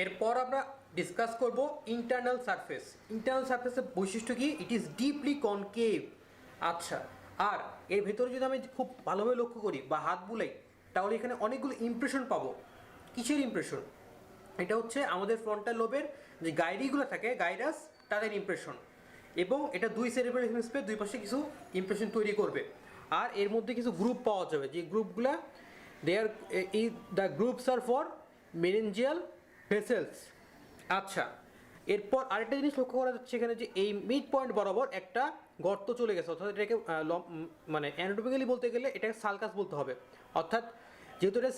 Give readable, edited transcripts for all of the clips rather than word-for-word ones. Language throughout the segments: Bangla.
এরপর আমরা ডিসকাস করব ইন্টারনাল সারফেস। ইন্টারনাল সারফেসের বৈশিষ্ট্য কি? It is deeply concave. আচ্ছা, আর এর ভেতরে যদি আমি খুব ভালোভাবে লক্ষ্য করি বা হাত বুলাই, তাহলে এখানে অনেকগুলো ইমপ্রেশন পাবো। কিসের ইমপ্রেশন? এটা হচ্ছে আমাদের ফ্রন্টাল লোবের যে গাইরিগুলো থাকে, গাইরাস, তাদের ইমপ্রেশন। এবং এটা দুই সেরিব্রাল হেমিস্ফিয়ার দুই পাশে কিছু ইমপ্রেশন তৈরি করবে। আর এর মধ্যে কিছু গ্রুপ পাওয়া যাবে, যে গ্রুপগুলা the groups are for meningeal vessels. আচ্ছা, এরপর আরেকটা জিনিস লক্ষ্য করা যাচ্ছে এখানে, যে এই মিড পয়েন্ট বরাবর একটা গর্ত চলে গেছে, অর্থাৎ এটাকে মানে অ্যানাটমিক্যালি বলতে গেলে এটাকে সালকাস বলতে হবে। অর্থাৎ যেহেতু এটা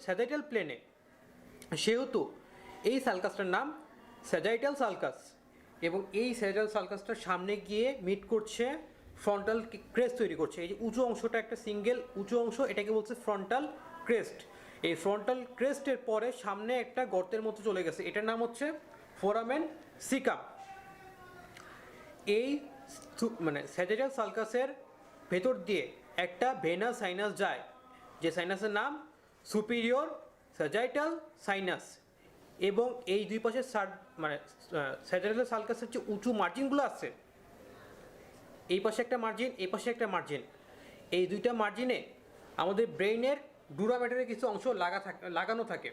স্যাজাইটাল প্লেনে, সেহেতু এই সালকাসটার নাম স্যাজাইটাল সালকাস। এবং এই স্যাজাইটাল সালকাসটার সামনে গিয়ে মিট করছে ফ্রন্টাল ক্রেস্ট তৈরি করছে। এই যে উঁচু অংশটা, একটা সিঙ্গেল উঁচু অংশ, এটাকে বলছে ফ্রন্টাল ক্রেস্ট। এই ফ্রন্টাল ক্রেস্টের পরে সামনে একটা গর্তের মতো চলে গেছে, এটার নাম হচ্ছে ফোরামেন সিকাম। এই মানে স্যাজাইটাল সালকাসের ভেতর দিয়ে একটা ভেনাস সাইনাস যায়, যে সাইনাসের নাম সুপিরিয়র স্যাজাইটাল সাইনাস। এবং এই দুই পাশে মানে স্যাজাইটাল সালকাসের যে উঁচু মার্জিনগুলো আছে, এই পাশে একটা মার্জিন, এই পাশে একটা মার্জিন, এই দুইটা মার্জিনে আমাদের ব্রেইনের ডুরামেটারের কিছু অংশ লাগানো থাকে।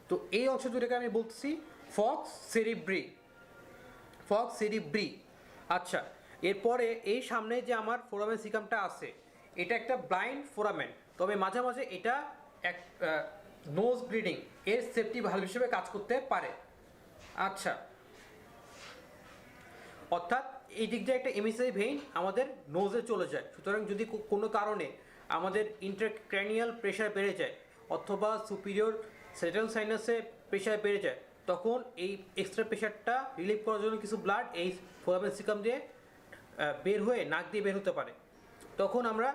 তো এই অংশ দুটাকে আমি বলতেছি ফক্স সেরিব্রি। ফক্স সেরিব্রি। আচ্ছা, এরপরে এই সামনে যে আমার ফোরামেন সিকামটা আছে, এটা একটা ব্লাইন্ড ফোরামেন, তবে মাঝে মাঝে এটা এক নোজ ব্লিডিং এর সেফটি ভালভ হিসেবে কাজ করতে পারে। আচ্ছা, অর্থাৎ এই দিক দিয়ে একটা এমিসারি ভেইন আমাদের নোজে চলে যায়। সুতরাং যদি কোনো কারণে আমাদের ইন্টারক্র্যানিয়াল প্রেশার বেড়ে যায়, অথবা সুপিরিয়র স্যাজাইটাল সাইনাসে প্রেশার বেড়ে যায়, তখন এই এক্সট্রা প্রেশারটা রিলিভ করার জন্য কিছু ব্লাড এই ফোরামেন সিকাম দিয়ে বের হয়ে নাক দিয়ে বের হতে পারে। তখন আমরা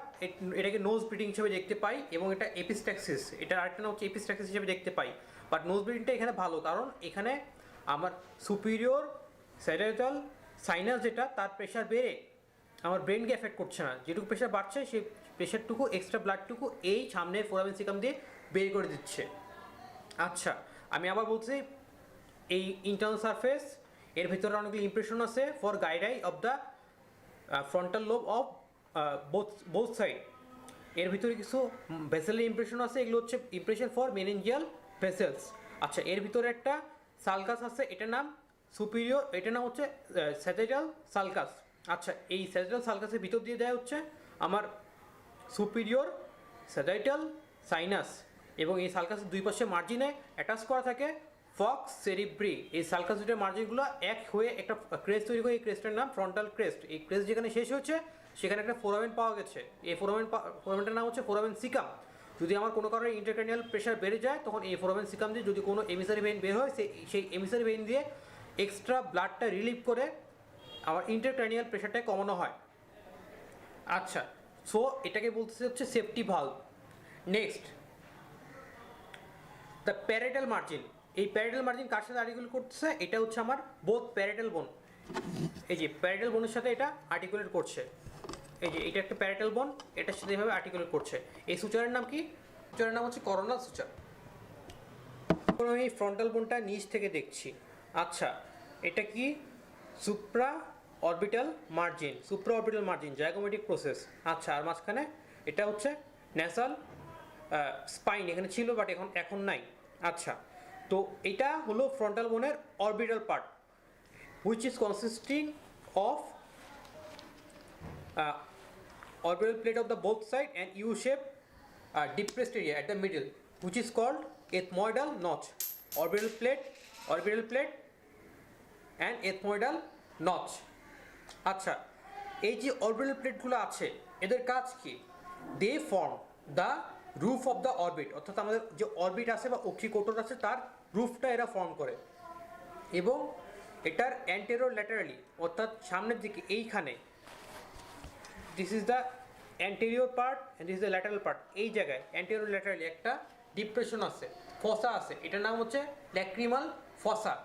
এটাকে নোজ ব্লিডিং হিসেবে দেখতে পাই, এবং এটা এপিস্ট্যাক্সিস, এটা আরেকটা নাম হচ্ছে এপিস্ট্যাক্সিস হিসেবে দেখতে পাই। বাট নোজ ব্লিডিংটা এখানে ভালো, কারণ এখানে আমার সুপিরিয়র স্যাজাইটাল সাইনাস যেটা, তার প্রেশার বেড়ে আমার ব্রেনকে এফেক্ট করছে না। যেটুকু প্রেশার বাড়ছে, সেই প্রেশারটুকু, এক্সট্রা ব্লাডটুকু এই সামনের ফোরামেন সিকাম দিয়ে বের করে দিচ্ছে। আচ্ছা, আমি আবার বলছি, এই ইন্টারনাল সারফেস এর ভিতরে অনেকগুলো ইমপ্রেশন আছে ফর গাইডাই of the frontal lobe of both side. এর ভিতরে কিছু ভেসেলের ইমপ্রেশন আছে, এগুলো হচ্ছে ইমপ্রেশন ফর মেনেঞ্জিয়াল ভেসেলস। আচ্ছা, এর ভিতরে একটা সালকাস আছে, এটার নাম সুপিরিয়র, এটার নাম হচ্ছে স্যাজাইটাল সালকাস। আচ্ছা, এই স্যাজাইটাল সালকাসের ভিতর দিয়ে দেওয়া হচ্ছে আমার সুপিরিয়র স্যাজাইটাল সাইনাস, এবং এই সালকাসের দুই পাশে মার্জিনে অ্যাটাচ করা থাকে ফক্স সেরিব্রি। এই সালকাস দুটোর মার্জিনগুলো এক হয়ে একটা ক্রেস্ট তৈরি করে, এই ক্রেস্টের নাম ফ্রন্টাল ক্রেস্ট। এই ক্রেস্ট যেখানে শেষ হচ্ছে, সেখানে একটা ফোরামেন পাওয়া গেছে, এই ফোরামেনটার নাম হচ্ছে ফোরামেন সিকাম। যদি আমার কোনো কারণে ইন্টারক্র্যানিয়াল প্রেশার বেড়ে যায়, তখন এই ফোরামেন সিকাম দিয়ে যদি কোনো এমিসারি ভেইন বের হয়, সেই এমিসারি ভেইন দিয়ে এক্সট্রা ব্লাডটা রিলিভ করে আমার ইন্টারক্র্যানিয়াল প্রেশারটা কমানো হয়। আচ্ছা, সো এটাকে বলতেছে হচ্ছে safety valve. Next, the parietal margin. এই প্যারাইটাল মার্জিন কার সাথে আর্টিকুলেট করতেছে? এটা হচ্ছে আমার বোথ প্যারাইটাল বোন। এই যে প্যারাইটাল বোনের সাথে এটা আর্টিকুলেট করছে, এই যে এটা একটা প্যারাইটাল বোন, এটার সাথে এভাবে আর্টিকুলেট করছে। এই সুচারের নাম কি? সুচারের নাম হচ্ছে করোনাল সুচার। এখন আমি ফ্রন্টাল বোনটা নিচ থেকে দেখছি। আচ্ছা, এটা কি? Supra orbital margin. Supra orbital margin, zygomatic process. আচ্ছা, আর মাঝখানে এটা হচ্ছে ন্যাসাল স্পাইন, এখানে ছিল বাট এখন নাই। আচ্ছা, তো এটা হলো ফ্রন্টাল বোনের orbital part, which is consisting of orbital plate of the both side and U-shaped depressed area at the middle, which is called ethmoidal notch. Orbital plate and ethmoidal notch. আচ্ছা, এই যে অরবিটাল প্লেটগুলো আছে, এদের কাজ কি? They form the roof of the orbit, অর্থাৎ আমাদের যে অরবিট আছে বা অক্ষিকোটর আছে, তার রুফটা এরা ফর্ম করে। এবং এটার অ্যান্টেরো ল্যাটারালি, অর্থাৎ সামনের দিকে এইখানে, this is the anterior part and this is the lateral part. এই জায়গায় অ্যান্টেরিয়র ল্যাটারালি একটা ডিপ্রেশন আছে, ফসা আছে, এটার নাম হচ্ছে ল্যাক্রিমাল ফসা।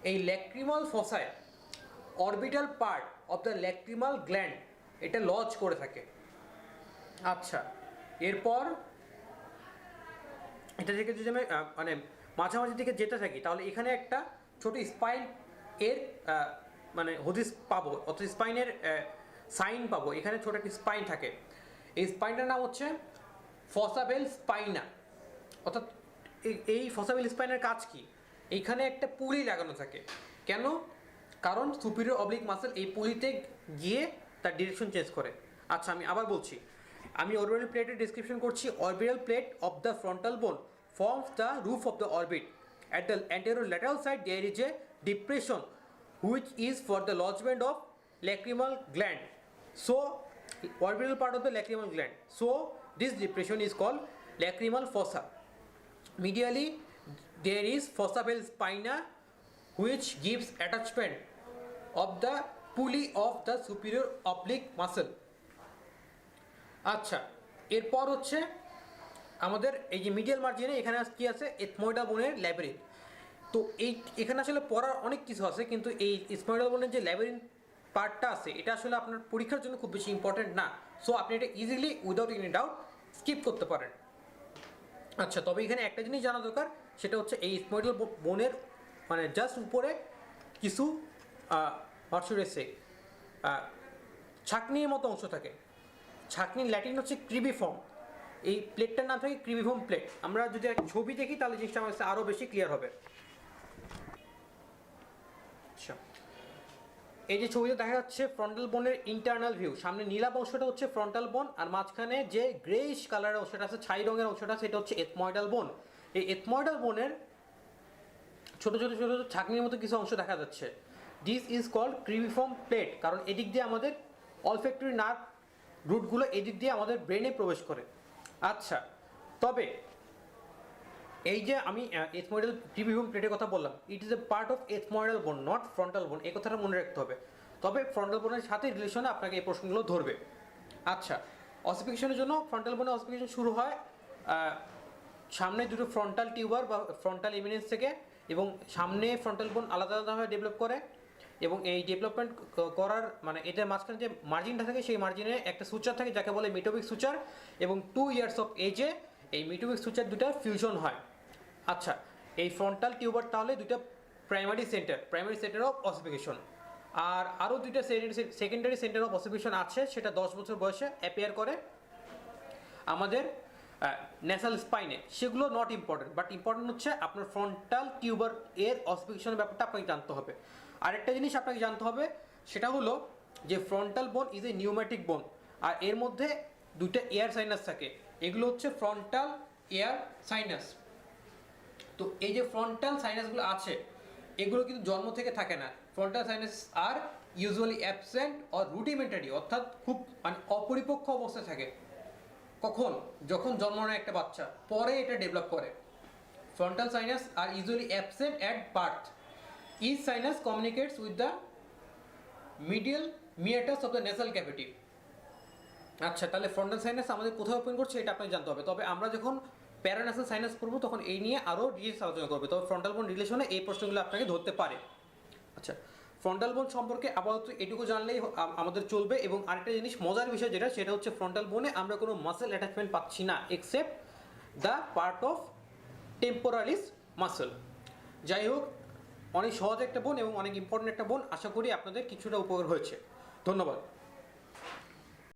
এই ল্যাক্রিমাল ফসায় orbital part of the lacrimal gland এটা লজ করে থাকে। আচ্ছা, এরপর এটা থেকে যদি আমি মানে মাঝামাঝি দিকে যেতে থাকি তাহলে এখানে একটা ছোট স্পাইন এর মানে হদিস পাবো, অর্থাৎ স্পাইনের সাইন পাবো। এখানে ছোট একটা স্পাইন থাকে, এই স্পাইনটার নাম হচ্ছে ফসাবেল স্পাইনা। অর্থাৎ এই ফসাবেল স্পাইনের কাজ কি? এইখানে একটা পুলি লাগানো থাকে। কেন? কারণ সুপিরিয়র অবলিক মাসেল এই পুলিতে গিয়ে তার ডিরেকশন চেঞ্জ করে। আচ্ছা, আমি আবার বলছি, আমি অরবিটাল প্লেটের ডিসক্রিপশন করছি। Orbital plate of the frontal বোন forms the roof of the orbit. At the anterolateral side there is a depression which is for the lodgement of lacrimal gland. So orbital part of the lacrimal gland. So this depression is called lacrimal fossa. Medially there is fossa bell spina which gives attachment of the pulley of the superior oblique muscle. আচ্ছা, এরপর হচ্ছে আমাদের এই যে মিডিয়াল মার্জিনে এখানে কি আছে? এথময়েডাল বোনের ল্যাবিরিন্থ। তো এখানে আসলে পড়ার অনেক কিছু আছে, কিন্তু এই এথময়েডাল বোনের যে ল্যাবিরিন্থ পার্টটা আছে এটা আসলে আপনার পরীক্ষার জন্য খুব বেশি ইম্পর্টেন্ট না। সো আপনি এটা easily without any doubt skip করতে পারেন। আচ্ছা, তবে এখানে একটা জিনিস জানা দরকার, সেটা হচ্ছে এই এথময়েডাল বোনের মানে জাস্ট উপরে কিছু ছাকনির মতো অংশ থাকে। ছাকনির ল্যাটিন হচ্ছে ক্রিবিফর্ম। এই প্লেটটার নাম থাকে ক্রিবিফর্ম প্লেট। আমরা যদি একটা ছবি দেখি তাহলে জিনিসটা আমার কাছে আরও বেশি ক্লিয়ার হবে। আচ্ছা, এই যে ছবিতে দেখা যাচ্ছে ফ্রন্টাল বোনের ইন্টারনাল ভিউ। সামনে নীলাভ অংশটা হচ্ছে ফ্রন্টাল বোন, আর মাঝখানে যে গ্রেইশ কালারের অংশটা আছে, ছাই রঙের অংশটা, সেটা হচ্ছে এথময়েডাল বোন। এই এথময়েডাল বোনের ছোট ছোট ছোট ছোট ছাকনির মতো কিছু অংশ দেখা যাচ্ছে। দিস ইজ কল্ড ক্রিবিফর্ম প্লেট, কারণ এদিক দিয়ে আমাদের অলফ্যাক্টরি নার্ভ রুটগুলো এদিক দিয়ে আমাদের ব্রেনে প্রবেশ করে। আচ্ছা, তবে এই যে আমি এথময়েডাল ক্রিবিফর্ম প্লেটের কথা বললাম, it is a part of ethmoidal বোন, নট ফ্রন্টাল বোন। এই কথাটা মনে রাখতে হবে। তবে ফ্রন্টাল বোনের সাথে রিলেশনে আপনাকে এই প্রশ্নগুলো ধরবে। আচ্ছা, অসিফিকেশনের জন্য ফ্রন্টাল বোনের অসিফিকেশন শুরু হয় সামনে দুটো ফ্রন্টাল টিউবার বা ফ্রন্টাল এমিনেন্স থেকে, এবং সামনে ফ্রন্টাল বোন আলাদা আলাদাভাবে ডেভেলপ করে, এবং এই ডেভেলপমেন্ট করার মানে এটার মাঝখানে যে মার্জিনটা থাকে সেই মার্জিনে একটা সুচার থাকে যাকে বলে মিটোবিক সুচার, এবং 2 ইয়ার্স অফ এজে এই মিটোবিক সুচার দুটা ফিউশন হয়। আচ্ছা, এই ফ্রন্টাল টিউবার তাহলে দুটো প্রাইমারি সেন্টার অফ অসিফিকেশন, আর আরও দুইটা সেকেন্ডারি সেন্টার অফ অসিফিকেশন আছে, সেটা 10 বছর বয়সে অ্যাপিয়ার করে আমাদের ন্যাসাল স্পাইনে। সেগুলো নট ইম্পর্টেন্ট, বাট ইম্পর্টেন্ট হচ্ছে আপনার ফ্রন্টাল টিউবার এর অসিফিকেশনের ব্যাপারটা আপনাকে জানতে হবে। আরেকটা জিনিস আপনাকে জানতে হবে, সেটা হলো যে ফ্রন্টাল বোন ইজ এ নিউম্যাটিক বোন, আর এর মধ্যে দুটো এয়ার সাইনাস থাকে। এগুলো হচ্ছে ফ্রন্টাল এয়ার সাইনাস। তো এই যে ফ্রন্টাল সাইনাসগুলো আছে এগুলো কিন্তু জন্ম থেকে থাকে না। Frontal sinus are usually absent or rudimentary, অর্থাৎ খুব মানে অপরিপক্ক অবস্থায় থাকে। কখন? যখন জন্ম নেয় একটা বাচ্চা, পরে এটা ডেভেলপ করে। Frontal sinus are usually absent at birth. Each sinus communicates with the medial meatus of the nasal cavity. আচ্ছা, তাহলে ফ্রন্টাল সাইনাস আমাদের কোথায় ওপেন করছে এটা আপনাকে জানতে হবে। তবে আমরা যখন প্যারানাসাল সাইনাস করবো তখন এই নিয়ে আরও ডিটেলস আলোচনা করবে। তবে ফ্রন্টাল বোন রিলেশনে এই প্রশ্নগুলো আপনাকে ধরতে পারে। আচ্ছা, ফ্রন্টাল বোন সম্পর্কে আপাতত এটুকু জানলেই আমাদের চলবে। এবং আরেকটা জিনিস মজার বিষয় যেটা, সেটা হচ্ছে ফ্রন্টাল বোনে আমরা কোনো মাসেল অ্যাটাচমেন্ট পাচ্ছি না except the part of temporalis muscle. যাই হোক, অনেক সহজ একটা বোন এবং অনেক ইম্পর্টেন্ট একটা বোন। আশা করি আপনাদের কিছুটা উপকার হয়েছে। ধন্যবাদ।